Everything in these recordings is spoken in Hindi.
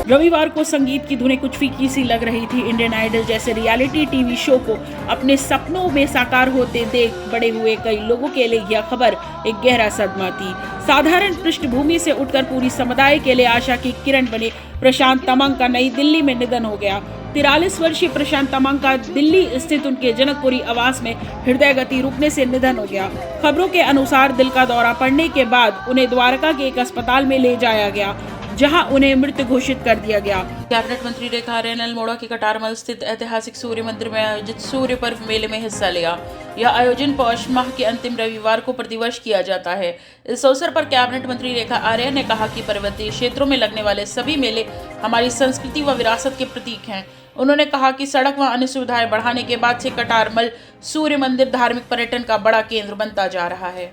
रविवार को संगीत की धुनें कुछ फीकी सी लग रही थी। इंडियन आइडल जैसे रियलिटी टीवी शो को अपने सपनों में साकार होते देख बड़े हुए कई लोगों के लिए यह खबर एक गहरा सदमा थी। साधारण पृष्ठभूमि से उठकर पूरी समुदाय के लिए आशा की किरण बने प्रशांत तमंग का नई दिल्ली में निधन हो गया। 43 वर्षीय प्रशांत तमंग का दिल्ली स्थित उनके जनकपुरी आवास में हृदय गति रुकने से निधन हो गया। खबरों के अनुसार दिल का दौरा पड़ने के बाद उन्हें द्वारका के एक अस्पताल में ले जाया गया, जहां उन्हें मृत घोषित कर दिया गया। कैबिनेट मंत्री रेखा आर्य ने अल्मोड़ा के कटारमल स्थित ऐतिहासिक सूर्य मंदिर में आयोजित सूर्य पर्व मेले में हिस्सा लिया। यह आयोजन पौष माह के अंतिम रविवार को प्रतिवर्ष किया जाता है। इस अवसर पर कैबिनेट मंत्री रेखा आर्य ने कहा कि पर्वतीय क्षेत्रों में लगने वाले सभी मेले हमारी संस्कृति व विरासत के प्रतीक हैं। उन्होंने कहा कि सड़क व अन्य सुविधाएं बढ़ाने के बाद से कटारमल सूर्य मंदिर धार्मिक पर्यटन का बड़ा केंद्र बनता जा रहा है।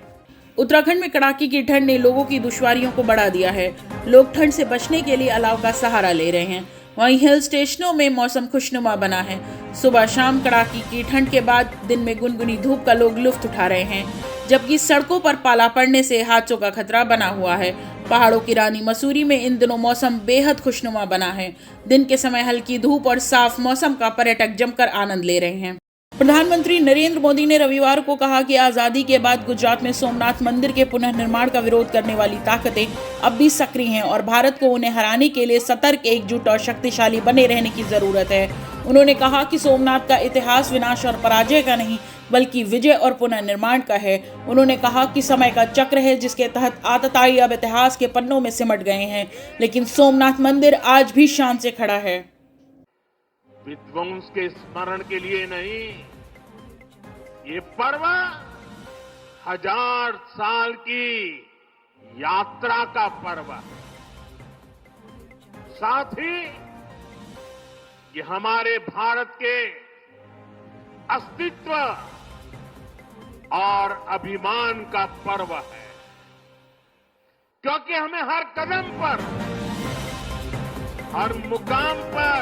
उत्तराखंड में कड़ाके की ठंड ने लोगों की दुश्वारियों को बढ़ा दिया है। लोग ठंड से बचने के लिए अलाव का सहारा ले रहे हैं। वहीं हिल स्टेशनों में मौसम खुशनुमा बना है। सुबह शाम कड़ाके की ठंड के बाद दिन में गुनगुनी धूप का लोग लुत्फ उठा रहे हैं, जबकि सड़कों पर पाला पड़ने से हादसों का खतरा बना हुआ है। पहाड़ों की रानी मसूरी में इन दिनों मौसम बेहद खुशनुमा बना है। दिन के समय हल्की धूप और साफ मौसम का पर्यटक जमकर आनंद ले रहे हैं। प्रधानमंत्री नरेंद्र मोदी ने रविवार को कहा कि आजादी के बाद गुजरात में सोमनाथ मंदिर के पुनर्निर्माण का विरोध करने वाली ताकतें अब भी सक्रिय हैं और भारत को उन्हें हराने के लिए सतर्क, एकजुट और शक्तिशाली बने रहने की जरूरत है। उन्होंने कहा कि सोमनाथ का इतिहास विनाश और पराजय का नहीं, बल्कि विजय और पुनर्निर्माण का है। उन्होंने कहा कि समय का चक्र है जिसके तहत आतताई अब इतिहास के पन्नों में सिमट गए हैं, लेकिन सोमनाथ मंदिर आज भी शान से खड़ा है। विध्वंस के स्मरण के लिए नहीं, ये पर्व 1000 साल की यात्रा का पर्व है। साथ ही ये हमारे भारत के अस्तित्व और अभिमान का पर्व है, क्योंकि हमें हर कदम पर, हर मुकाम पर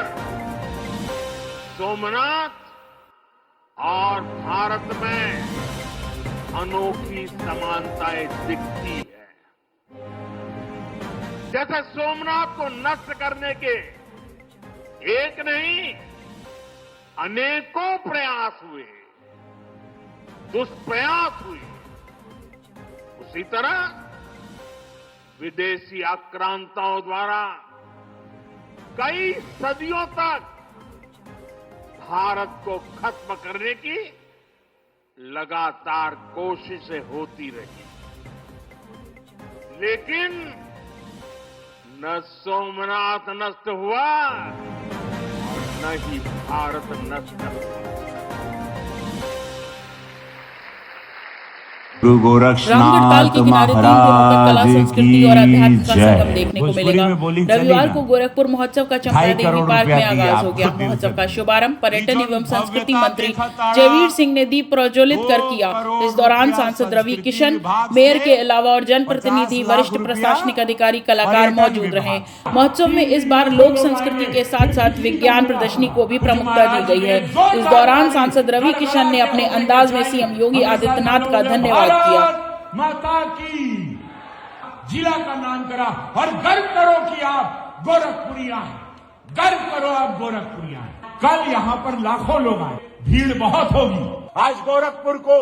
सोमनाथ और भारत में अनोखी समानताएं दिखती है। जैसे सोमनाथ को नष्ट करने के एक नहीं अनेकों प्रयास हुए, दुष्प्रयास हुए, उसी तरह विदेशी आक्रांताओं द्वारा कई सदियों तक भारत को खत्म करने की लगातार कोशिशें होती रही, लेकिन न सोमनाथ नष्ट हुआ और न ही भारत नष्ट हुआ। गुरु गोरक्षनाथ महाराज की और अध्यात्म का संगम जय। देखने को मिलेगा। रविवार को गोरखपुर महोत्सव का चंपा देवी पार्क में आगाज हो गया। महोत्सव का शुभारंभ पर्यटन एवं संस्कृति मंत्री जयवीर सिंह ने दीप प्रज्वलित कर किया। इस दौरान सांसद रवि किशन, मेयर के अलावा और जनप्रतिनिधि, वरिष्ठ प्रशासनिक अधिकारी, कलाकार मौजूद रहे। महोत्सव में इस बार लोक संस्कृति के साथ साथ विज्ञान प्रदर्शनी को भी प्रमुखता दी गई है। इस दौरान सांसद रवि किशन ने अपने अंदाज में सीएम योगी आदित्यनाथ का धन्यवाद किया। माता की जिला का नाम करा और गर्व करो कि आप गोरखपुरिया हैं, गर्व करो आप गोरखपुरिया हैं। कल यहाँ पर लाखों लोग आए, भीड़ बहुत होगी। आज गोरखपुर को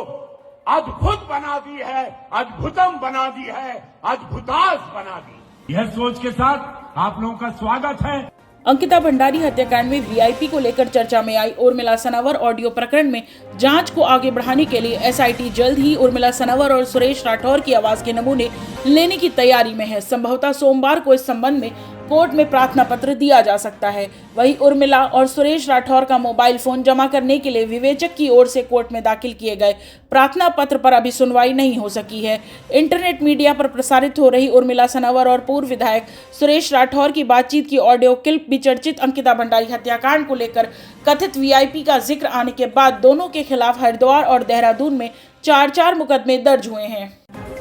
अद्भुत बना दी है, अद्भुतम बना दी है, अद्भुतास बना दी। यह सोच के साथ आप लोगों का स्वागत है। अंकिता भंडारी हत्याकांड में वीआईपी को लेकर चर्चा में आई उर्मिला सनावर ऑडियो प्रकरण में जांच को आगे बढ़ाने के लिए एसआईटी जल्द ही उर्मिला सनावर और सुरेश राठौर की आवाज के नमूने लेने की तैयारी में है। संभवतः सोमवार को इस संबंध में कोर्ट में प्रार्थना पत्र दिया जा सकता है। वहीं उर्मिला और सुरेश राठौर का मोबाइल फोन जमा करने के लिए विवेचक की ओर से कोर्ट में दाखिल किए गए प्रार्थना पत्र पर अभी सुनवाई नहीं हो सकी है। इंटरनेट मीडिया पर प्रसारित हो रही उर्मिला सनावर और पूर्व विधायक सुरेश राठौर की बातचीत की ऑडियो क्लिप भी चर्चित अंकिता भंडारी हत्याकांड को लेकर कथित वीआईपी का जिक्र आने के बाद दोनों के खिलाफ हरिद्वार और देहरादून में 4 मुकदमे दर्ज हुए हैं।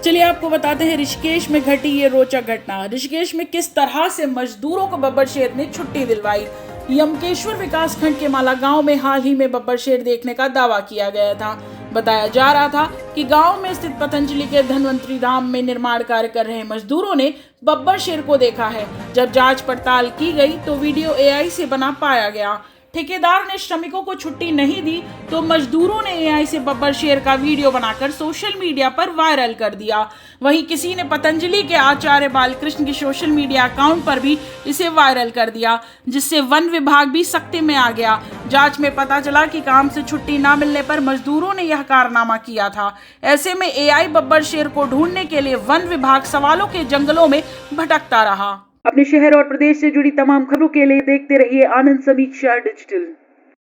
चलिए आपको बताते हैं ऋषिकेश में घटी ये रोचक घटना। ऋषिकेश में किस तरह से मजदूरों को बब्बर शेर ने छुट्टी दिलवाई। यमकेश्वर विकासखंड के माला गांव में हाल ही में बब्बर शेर देखने का दावा किया गया था। बताया जा रहा था कि गांव में स्थित पतंजलि के धन्वंतरी धाम में निर्माण कार्य कर रहे मजदूरों ने बब्बर शेर को देखा है। जब जांच पड़ताल की गई तो वीडियो एआई से बना पाया गया। ठेकेदार ने श्रमिकों को छुट्टी नहीं दी तो मजदूरों ने एआई से बब्बर शेर का वीडियो बनाकर सोशल मीडिया पर वायरल कर दिया। वहीं किसी ने पतंजलि के आचार्य बालकृष्ण के सोशल मीडिया अकाउंट पर भी इसे वायरल कर दिया, जिससे वन विभाग भी सख्ती में आ गया। जांच में पता चला कि काम से छुट्टी न मिलने पर मजदूरों ने यह कारनामा किया था। ऐसे में एआई बब्बर शेर को ढूंढने के लिए वन विभाग सवालों के जंगलों में भटकता रहा। अपने शहर और प्रदेश से जुड़ी तमाम खबरों के लिए देखते रहिए आनंद समीक्षा डिजिटल।